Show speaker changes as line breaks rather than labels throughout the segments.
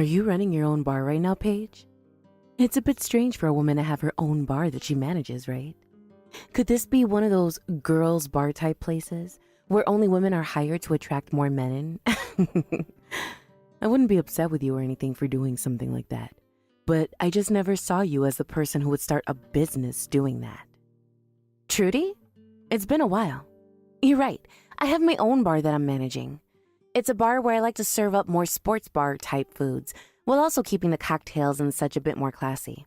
Are you running your own bar right now, Paige? It's a bit strange for a woman to have her own bar that she manages, right? Could this be one of those girls' bar type places where only women are hired to attract more men in? I wouldn't be upset with you or anything for doing something like that, but I just never saw you as the person who would start a business doing that. Trudy? It's been a while. You're right. I have my own bar that I'm managing. It's a bar where I like to serve up more sports bar type foods, while also keeping the cocktails and such a bit more classy.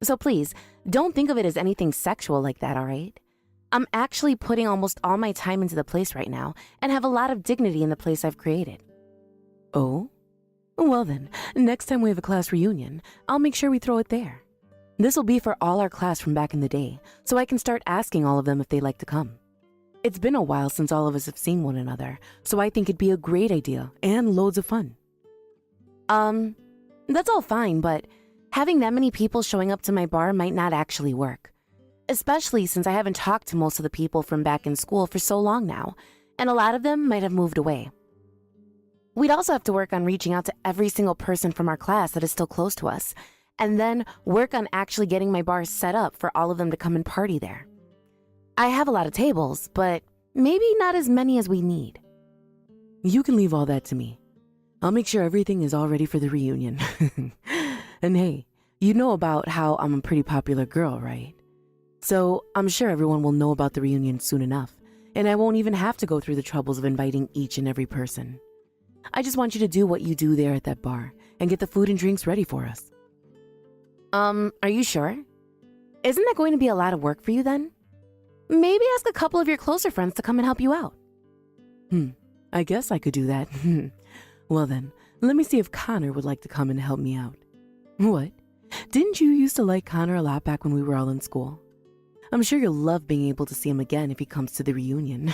So please, don't think of it as anything sexual like that, all right? I'm actually putting almost all my time into the place right now and have a lot of dignity in the place I've created. Oh? Well then, next time we have a class reunion, I'll make sure we throw it there. This will be for all our class from back in the day, so I can start asking all of them if they'd like to come. It's been a while since all of us have seen one another, so I think it'd be a great idea and loads of fun. That's all fine, but having that many people showing up to my bar might not actually work. Especially since I haven't talked to most of the people from back in school for so long now, and a lot of them might have moved away. We'd also have to work on reaching out to every single person from our class that is still close to us, and then work on actually getting my bar set up for all of them to come and party there. I have a lot of tables, but maybe not as many as we need. You can leave all that to me. I'll make sure everything is all ready for the reunion. And hey, you know about how I'm a pretty popular girl, right? So I'm sure everyone will know about the reunion soon enough, and I won't even have to go through the troubles of inviting each and every person. I just want you to do what you do there at that bar and get the food and drinks ready for us. Are you sure? Isn't that going to be a lot of work for you then? Maybe ask a couple of your closer friends to come and help you out. I guess I could do that. Well then, let me see if Connor would like to come and help me out. What? Didn't you used to like Connor a lot back when we were all in school? I'm sure you'll love being able to see him again if he comes to the reunion.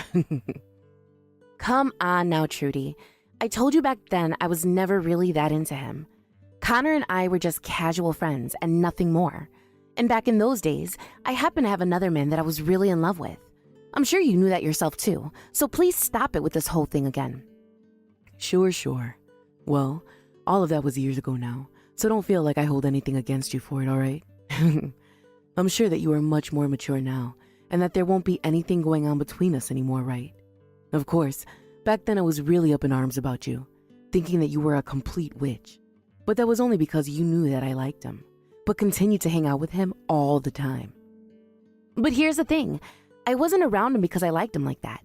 Come on now, Trudy. I told you back then I was never really that into him. Connor and I were just casual friends and nothing more. And back in those days, I happened to have another man that I was really in love with. I'm sure you knew that yourself too, so please stop it with this whole thing again. Sure. Well, all of that was years ago now, so don't feel like I hold anything against you for it, all right? I'm sure that you are much more mature now, and that there won't be anything going on between us anymore, right? Of course, back then I was really up in arms about you, thinking that you were a complete witch. But that was only because you knew that I liked him, but continued to hang out with him all the time. But here's the thing, I wasn't around him because I liked him like that.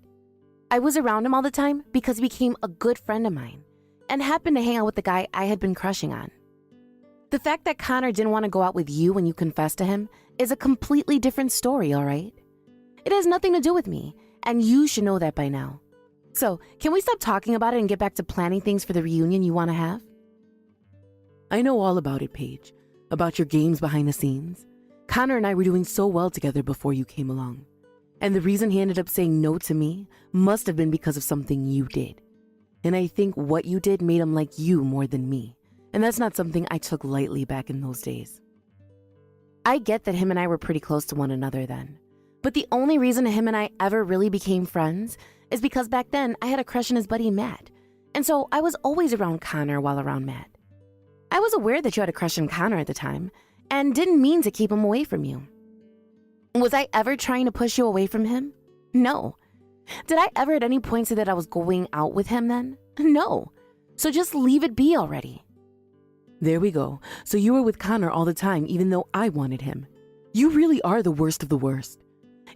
I was around him all the time because he became a good friend of mine and happened to hang out with the guy I had been crushing on. The fact that Connor didn't want to go out with you when you confessed to him is a completely different story, all right? It has nothing to do with me, and you should know that by now. So, can we stop talking about it and get back to planning things for the reunion you want to have? I know all about it, Paige, about your games behind the scenes. Connor and I were doing so well together before you came along. And the reason he ended up saying no to me must have been because of something you did. And I think what you did made him like you more than me. And that's not something I took lightly back in those days. I get that him and I were pretty close to one another then. But the only reason him and I ever really became friends is because back then I had a crush on his buddy Matt. And so I was always around Connor while around Matt. I was aware that you had a crush on Connor at the time and didn't mean to keep him away from you. Was I ever trying to push you away from him? No. Did I ever at any point say that I was going out with him then? No. So just leave it be already. There we go. So you were with Connor all the time even though I wanted him. You really are the worst of the worst.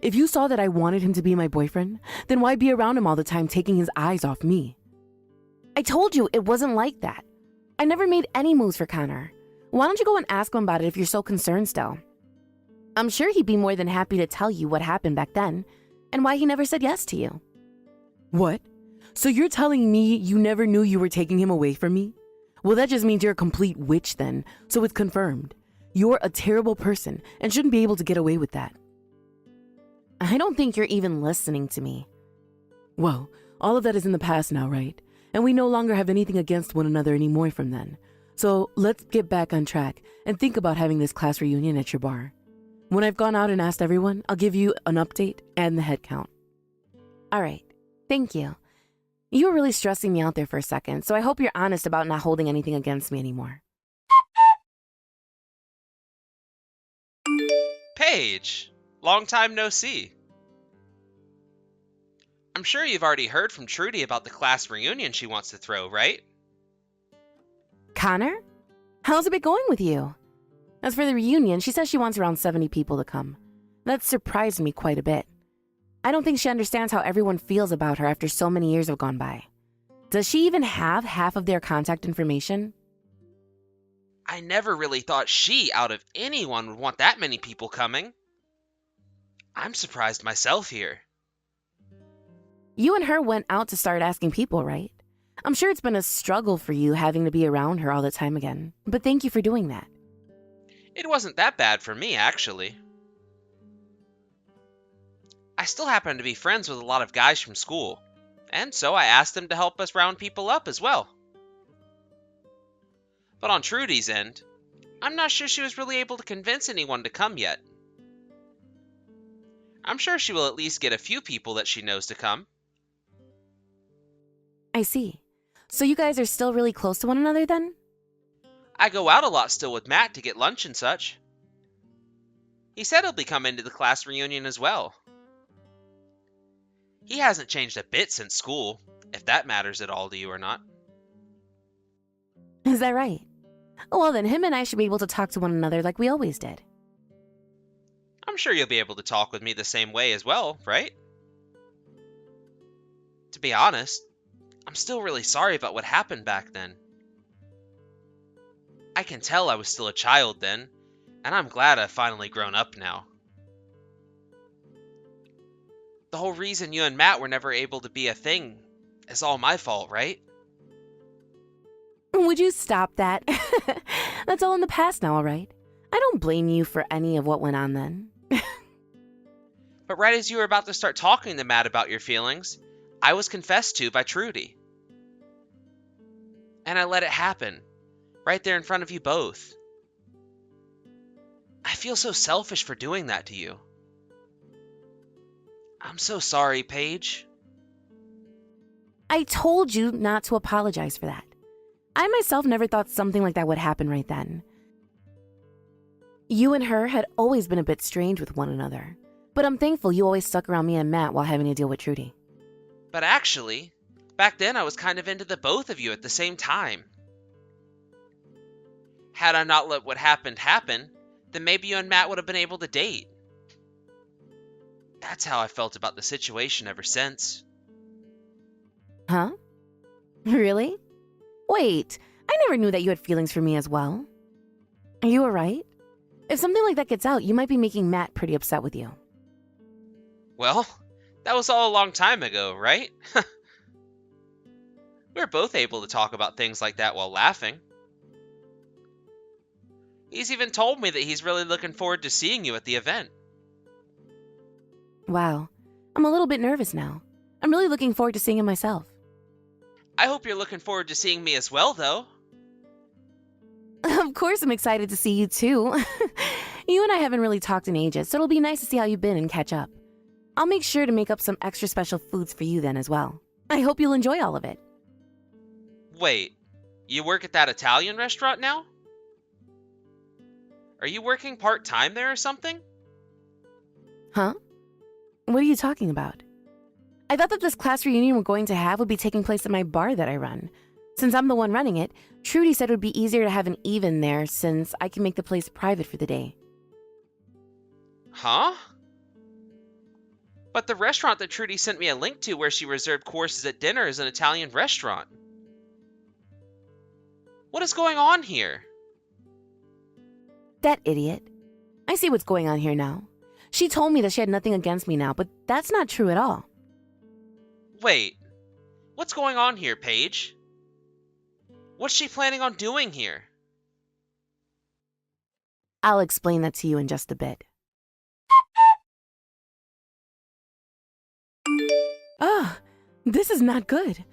If you saw that I wanted him to be my boyfriend, then why be around him all the time taking his eyes off me? I told you it wasn't like that. I never made any moves for Connor. Why don't you go and ask him about it if you're so concerned still? I'm sure he'd be more than happy to tell you what happened back then and why he never said yes to you. What? So you're telling me you never knew you were taking him away from me? Well, that just means you're a complete witch then, so it's confirmed. You're a terrible person and shouldn't be able to get away with that. I don't think you're even listening to me. Well, all of that is in the past now, right? And we no longer have anything against one another anymore from then. So let's get back on track and think about having this class reunion at your bar. When I've gone out and asked everyone, I'll give you an update and the head count. All right, thank you. You were really stressing me out there for a second, so I hope you're honest about not holding anything against me anymore.
Paige! Long time no see. I'm sure you've already heard from Trudy about the class reunion she wants to throw, right?
Connor? How's it been going with you? As for the reunion, she says she wants around 70 people to come. That surprised me quite a bit. I don't think she understands how everyone feels about her after so many years have gone by. Does she even have half of their contact information?
I never really thought she, out of anyone, would want that many people coming. I'm surprised myself here.
You and her went out to start asking people, right? I'm sure it's been a struggle for you having to be around her all the time again, but thank you for doing that.
It wasn't that bad for me, actually. I still happen to be friends with a lot of guys from school, and so I asked them to help us round people up as well. But on Trudy's end, I'm not sure she was really able to convince anyone to come yet. I'm sure she will at least get a few people that she knows to come.
I see. So you guys are still really close to one another then?
I go out a lot still with Matt to get lunch and such. He said he'll be coming to the class reunion as well. He hasn't changed a bit since school, if that matters at all to you or not.
Is that right? Well, then him and I should be able to talk to one another like we always did.
I'm sure you'll be able to talk with me the same way as well, right? To be honest, I'm still really sorry about what happened back then. I can tell I was still a child then, and I'm glad I've finally grown up now. The whole reason you and Matt were never able to be a thing is all my fault, right?
Would you stop that? That's all in the past now, all right? I don't blame you for any of what went on then.
But right as you were about to start talking to Matt about your feelings, I was confessed to by Trudy. And I let it happen, right there in front of you both. I feel so selfish for doing that to you. I'm so sorry, Paige.
I told you not to apologize for that. I myself never thought something like that would happen right then. You and her had always been a bit strange with one another, but I'm thankful you always stuck around me and Matt while having to deal with Trudy.
But actually, back then I was kind of into the both of you at the same time. Had I not let what happened happen, then maybe you and Matt would have been able to date. That's how I felt about the situation ever since.
Huh? Really? Wait, I never knew that you had feelings for me as well. Are you alright? If something like that gets out, you might be making Matt pretty upset with you.
Well, that was all a long time ago, right? We were both able to talk about things like that while laughing. He's even told me that he's really looking forward to seeing you at the event.
Wow, I'm a little bit nervous now. I'm really looking forward to seeing him myself.
I hope you're looking forward to seeing me as well, though.
Of course I'm excited to see you too. You and I haven't really talked in ages, so it'll be nice to see how you've been and catch up. I'll make sure to make up some extra special foods for you then as well. I hope you'll enjoy all of it.
Wait, you work at that Italian restaurant now? Are you working part-time there or something?
Huh? What are you talking about? I thought that this class reunion we're going to have would be taking place at my bar that I run. Since I'm the one running it, Trudy said it would be easier to have an even there since I can make the place private for the day.
Huh? But the restaurant that Trudy sent me a link to where she reserved courses at dinner is an Italian restaurant. What is going on here?
That idiot. I see what's going on here now. She told me that she had nothing against me now, but that's not true at all.
Wait, what's going on here, Paige? What's she planning on doing here?
I'll explain that to you in just a bit. Ah, this is not good.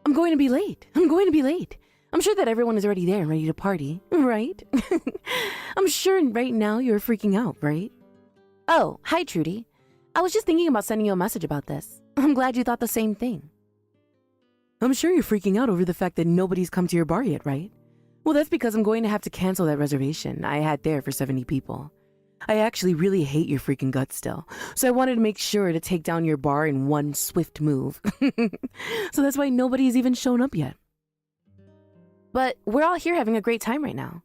I'm going to be late. I'm sure that everyone is already there and ready to party, right? I'm sure right now you're freaking out, right? Oh, hi, Trudy. I was just thinking about sending you a message about this. I'm glad you thought the same thing.
I'm sure you're freaking out over the fact that nobody's come to your bar yet, right? Well, that's because I'm going to have to cancel that reservation I had there for 70 people. I actually really hate your freaking guts still, so I wanted to make sure to take down your bar in one swift move. So that's why nobody's even shown up yet.
But we're all here having a great time right now.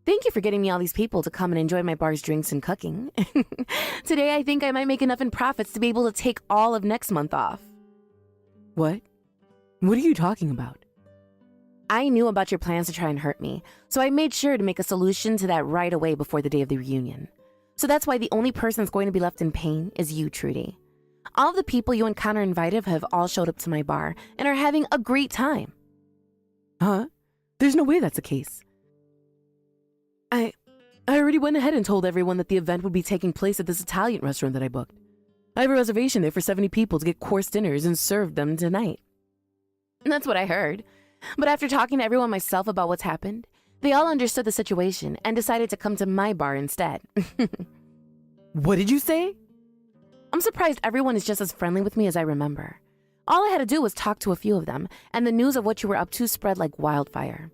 Thank you for getting me all these people to come and enjoy my bar's drinks and cooking. Today, I think I might make enough in profits to be able to take all of next month off.
What? What are you talking about?
I knew about your plans to try and hurt me, so I made sure to make a solution to that right away before the day of the reunion. So that's why the only person that's going to be left in pain is you, Trudy. All of the people you and Connor invited have all showed up to my bar and are having a great time.
Huh? There's no way that's the case. I already went ahead and told everyone that the event would be taking place at this Italian restaurant that I booked. I have a reservation there for 70 people to get course dinners and serve them tonight.
And that's what I heard. But after talking to everyone myself about what's happened, they all understood the situation and decided to come to my bar instead.
What did you say?
I'm surprised everyone is just as friendly with me as I remember. All I had to do was talk to a few of them, and the news of what you were up to spread like wildfire.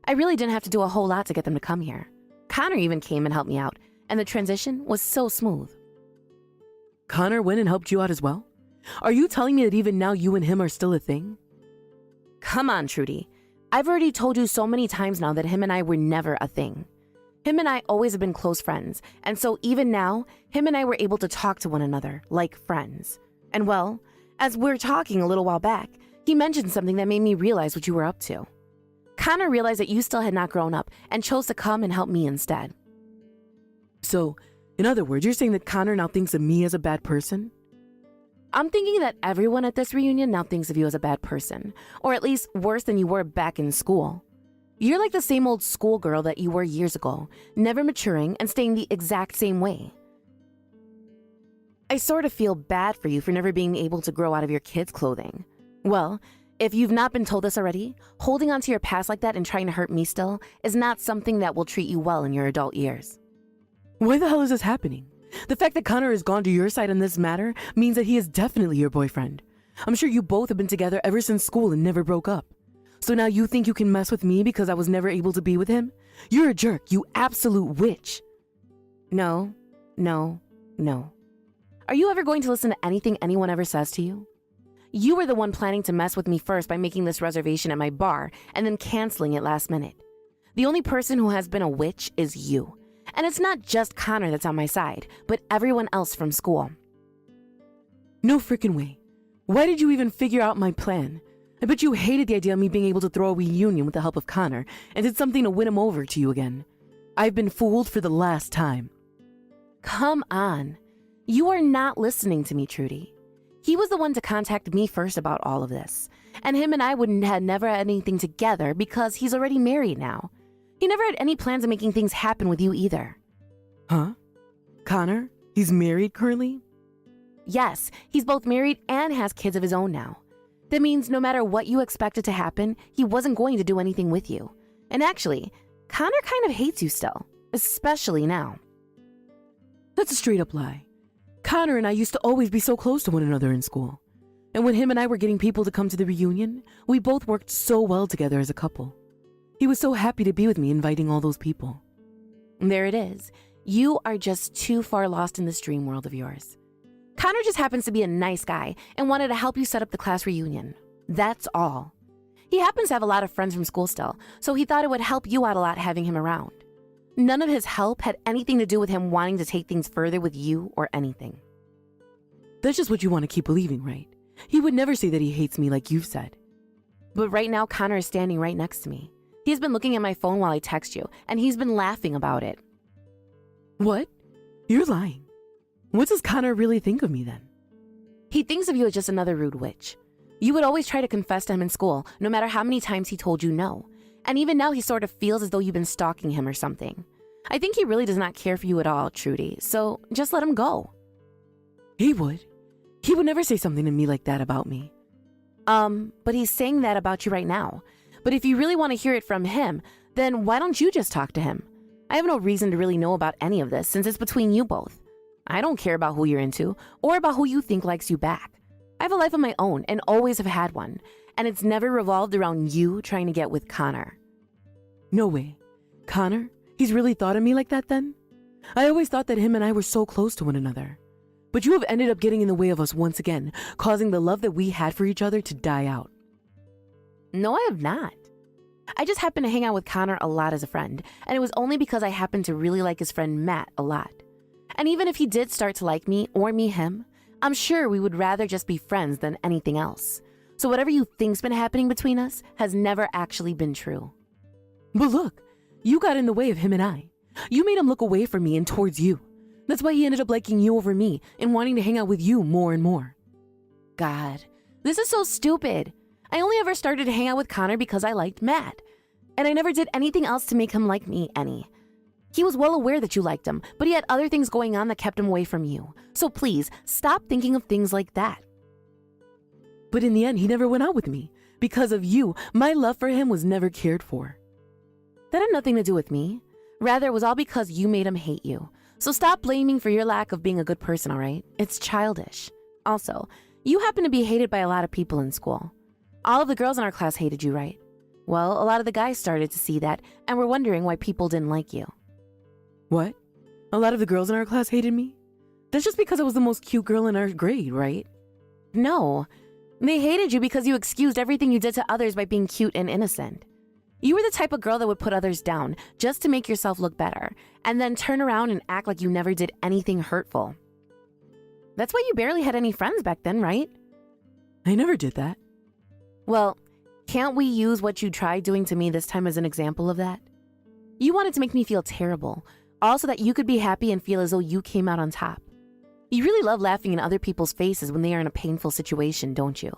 I really didn't have to do a whole lot to get them to come here. Connor even came and helped me out, and the transition was so smooth.
Connor went and helped you out as well? Are you telling me that even now you and him are still a thing?
Come on, Trudy. I've already told you so many times now that him and I were never a thing. Him and I always have been close friends, and so even now, him and I were able to talk to one another like friends. And well, as we were talking a little while back, he mentioned something that made me realize what you were up to. Connor realized that you still had not grown up and chose to come and help me instead.
So, in other words, you're saying that Connor now thinks of me as a bad person?
I'm thinking that everyone at this reunion now thinks of you as a bad person, or at least worse than you were back in school. You're like the same old schoolgirl that you were years ago, never maturing and staying the exact same way. I sort of feel bad for you for never being able to grow out of your kids' clothing. Well, if you've not been told this already, holding on to your past like that and trying to hurt me still is not something that will treat you well in your adult years.
Why the hell is this happening? The fact that Connor has gone to your side on this matter means that he is definitely your boyfriend. I'm sure you both have been together ever since school and never broke up. So now you think you can mess with me because I was never able to be with him? You're a jerk, you absolute witch.
No. Are you ever going to listen to anything anyone ever says to you? You were the one planning to mess with me first by making this reservation at my bar and then canceling it last minute. The only person who has been a witch is you. And it's not just Connor that's on my side, but everyone else from school.
No frickin' way. Why did you even figure out my plan? I bet you hated the idea of me being able to throw a reunion with the help of Connor and did something to win him over to you again. I've been fooled for the last time.
Come on. You are not listening to me, Trudy. He was the one to contact me first about all of this. And him and I wouldn't have never had anything together because he's already married now. He never had any plans of making things happen with you either.
Huh? Connor? He's married currently?
Yes, he's both married and has kids of his own now. That means no matter what you expected to happen, he wasn't going to do anything with you. And actually, Connor kind of hates you still, especially now.
That's a straight up lie. Connor and I used to always be so close to one another in school. And when him and I were getting people to come to the reunion, we both worked so well together as a couple. He was so happy to be with me inviting all those people.
There it is. You are just too far lost in this dream world of yours. Connor just happens to be a nice guy and wanted to help you set up the class reunion. That's all. He happens to have a lot of friends from school still, so he thought it would help you out a lot having him around. None of his help had anything to do with him wanting to take things further with you or anything.
That's just what you want to keep believing, right? He would never say that he hates me like you've said.
But right now, Connor is standing right next to me. He's been looking at my phone while I text you, and he's been laughing about it.
What? You're lying. What does Connor really think of me then?
He thinks of you as just another rude witch. You would always try to confess to him in school, no matter how many times he told you no. And even now he sort of feels as though you've been stalking him or something. I think he really does not care for you at all, Trudy, so just let him go.
He would. He would never say something to me like that about me.
But he's saying that about you right now. But if you really want to hear it from him, then why don't you just talk to him? I have no reason to really know about any of this since it's between you both. I don't care about who you're into or about who you think likes you back. I have a life of my own and always have had one. and it's never revolved around you trying to get with Connor.
No way. Connor? He's really thought of me like that then? I always thought that him and I were so close to one another. But you have ended up getting in the way of us once again, causing the love that we had for each other to die out.
No, I have not. I just happened to hang out with Connor a lot as a friend, and it was only because I happened to really like his friend Matt a lot. And even if he did start to like me or me him, I'm sure we would rather just be friends than anything else. So whatever you think's been happening between us has never actually been true.
But look, you got in the way of him and I. You made him look away from me and towards you. That's why he ended up liking you over me and wanting to hang out with you more and more.
God, this is so stupid. I only ever started to hang out with Connor because I liked Matt. And I never did anything else to make him like me any. He was well aware that you liked him, but he had other things going on that kept him away from you. So please, stop thinking of things like that.
But in the end, he never went out with me. Because of you, my love for him was never cared for.
That had nothing to do with me. Rather, it was all because you made him hate you. So stop blaming for your lack of being a good person, all right? It's childish. Also, you happen to be hated by a lot of people in school. All of the girls in our class hated you, right? Well, a lot of the guys started to see that and were wondering why people didn't like you.
What? A lot of the girls in our class hated me? That's just because I was the most cute girl in our grade, right?
No. They hated you because you excused everything you did to others by being cute and innocent. You were the type of girl that would put others down just to make yourself look better, and then turn around and act like you never did anything hurtful. That's why you barely had any friends back then, right?
I never did that.
Well, can't we use what you tried doing to me this time as an example of that? You wanted to make me feel terrible, also that you could be happy and feel as though you came out on top. You really love laughing in other people's faces when they are in a painful situation, don't you?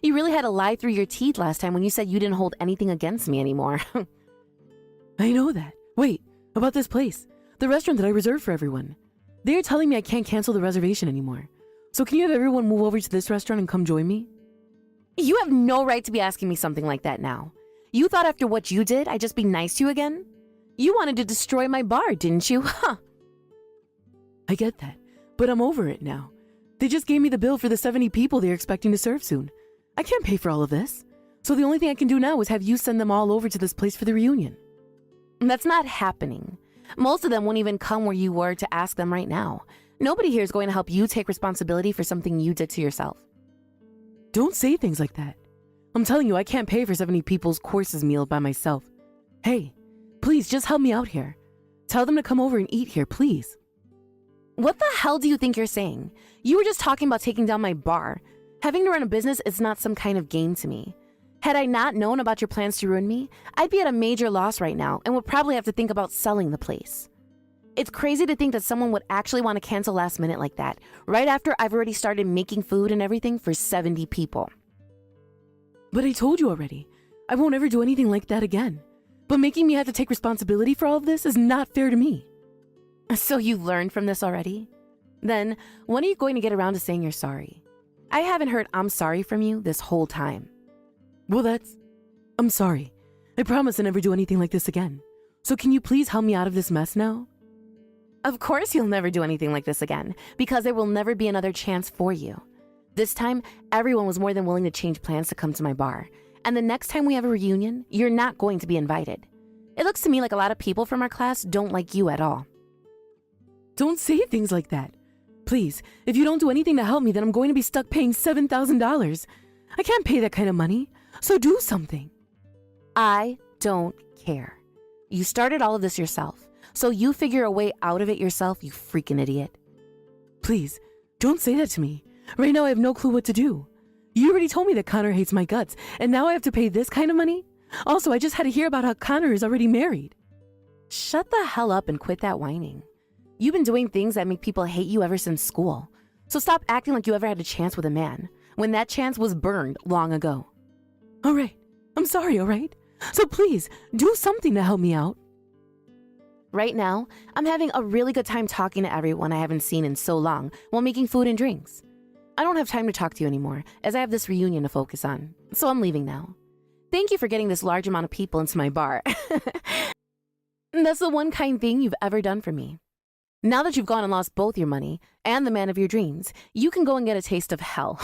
You really had to lie through your teeth last time when you said you didn't hold anything against me anymore.
I know that. Wait, about this place. The restaurant that I reserved for everyone. They are telling me I can't cancel the reservation anymore. So can you have everyone move over to this restaurant and come join me?
You have no right to be asking me something like that now. You thought after what you did, I'd just be nice to you again? You wanted to destroy my bar, didn't you? Huh?
I get that, but I'm over it now. They just gave me the bill for the 70 people they're expecting to serve soon. I can't pay for all of this. So the only thing I can do now is have you send them all over to this place for the reunion.
That's not happening. Most of them won't even come where you were to ask them right now. Nobody here is going to help you take responsibility for something you did to yourself.
Don't say things like that. I'm telling you, I can't pay for 70 people's courses meal by myself. Hey, please just help me out here. Tell them to come over and eat here, please.
What the hell do you think you're saying? You were just talking about taking down my bar. Having to run a business is not some kind of game to me. Had I not known about your plans to ruin me, I'd be at a major loss right now and would probably have to think about selling the place. It's crazy to think that someone would actually want to cancel last minute like that, right after I've already started making food and everything for 70 people.
But I told you already, I won't ever do anything like that again. But making me have to take responsibility for all of this is not fair to me.
So you learned from this already? Then, when are you going to get around to saying you're sorry? I haven't heard I'm sorry from you this whole time.
Well, I'm sorry. I promise to never do anything like this again. So can you please help me out of this mess now?
Of course you'll never do anything like this again, because there will never be another chance for you. This time, everyone was more than willing to change plans to come to my bar. And the next time we have a reunion, you're not going to be invited. It looks to me like a lot of people from our class don't like you at all.
Don't say things like that. Please, if you don't do anything to help me, then I'm going to be stuck paying $7,000. I can't pay that kind of money, so do something.
I don't care. You started all of this yourself, so you figure a way out of it yourself, you freaking idiot.
Please, don't say that to me. Right now I have no clue what to do. You already told me that Connor hates my guts, and now I have to pay this kind of money? Also, I just had to hear about how Connor is already married.
Shut the hell up and quit that whining. You've been doing things that make people hate you ever since school. So stop acting like you ever had a chance with a man, when that chance was burned long ago.
All right, I'm sorry, all right? So please, do something to help me out.
Right now, I'm having a really good time talking to everyone I haven't seen in so long while making food and drinks. I don't have time to talk to you anymore, as I have this reunion to focus on, so I'm leaving now. Thank you for getting this large amount of people into my bar. That's the one kind thing you've ever done for me. Now that you've gone and lost both your money and the man of your dreams, you can go and get a taste of hell.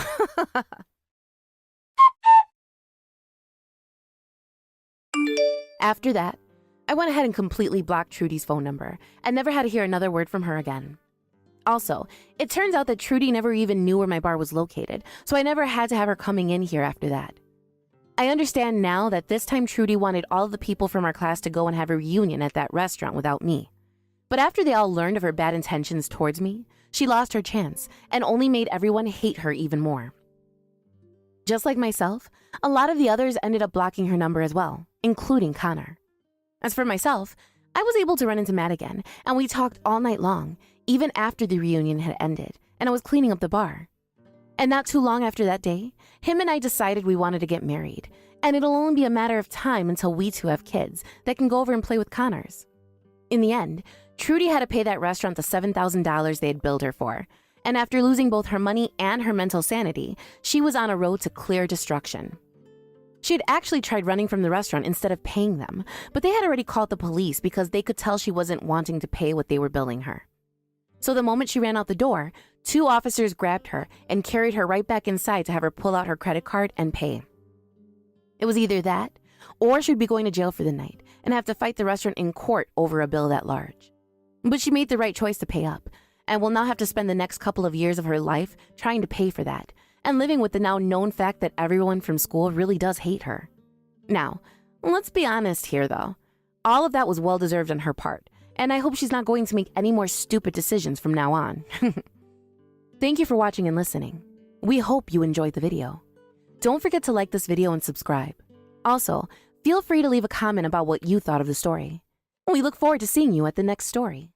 After that, I went ahead and completely blocked Trudy's phone number and never had to hear another word from her again. Also, it turns out that Trudy never even knew where my bar was located, so I never had to have her coming in here after that. I understand now that this time Trudy wanted all of the people from our class to go and have a reunion at that restaurant without me. But after they all learned of her bad intentions towards me, she lost her chance and only made everyone hate her even more. Just like myself, a lot of the others ended up blocking her number as well, including Connor. As for myself, I was able to run into Matt again, and we talked all night long, even after the reunion had ended, and I was cleaning up the bar. And not too long after that day, him and I decided we wanted to get married, and it'll only be a matter of time until we two have kids that can go over and play with Connors. In the end, Trudy had to pay that restaurant the $7,000 they had billed her for, and after losing both her money and her mental sanity, she was on a road to clear destruction. She had actually tried running from the restaurant instead of paying them, but they had already called the police because they could tell she wasn't wanting to pay what they were billing her. So the moment she ran out the door, 2 officers grabbed her and carried her right back inside to have her pull out her credit card and pay. It was either that, or she'd be going to jail for the night and have to fight the restaurant in court over a bill that large. But she made the right choice to pay up, and will now have to spend the next couple of years of her life trying to pay for that, and living with the now known fact that everyone from school really does hate her. Now, let's be honest here though. All of that was well deserved on her part, and I hope she's not going to make any more stupid decisions from now on. Thank you for watching and listening. We hope you enjoyed the video. Don't forget to like this video and subscribe. Also, feel free to leave a comment about what you thought of the story. We look forward to seeing you at the next story.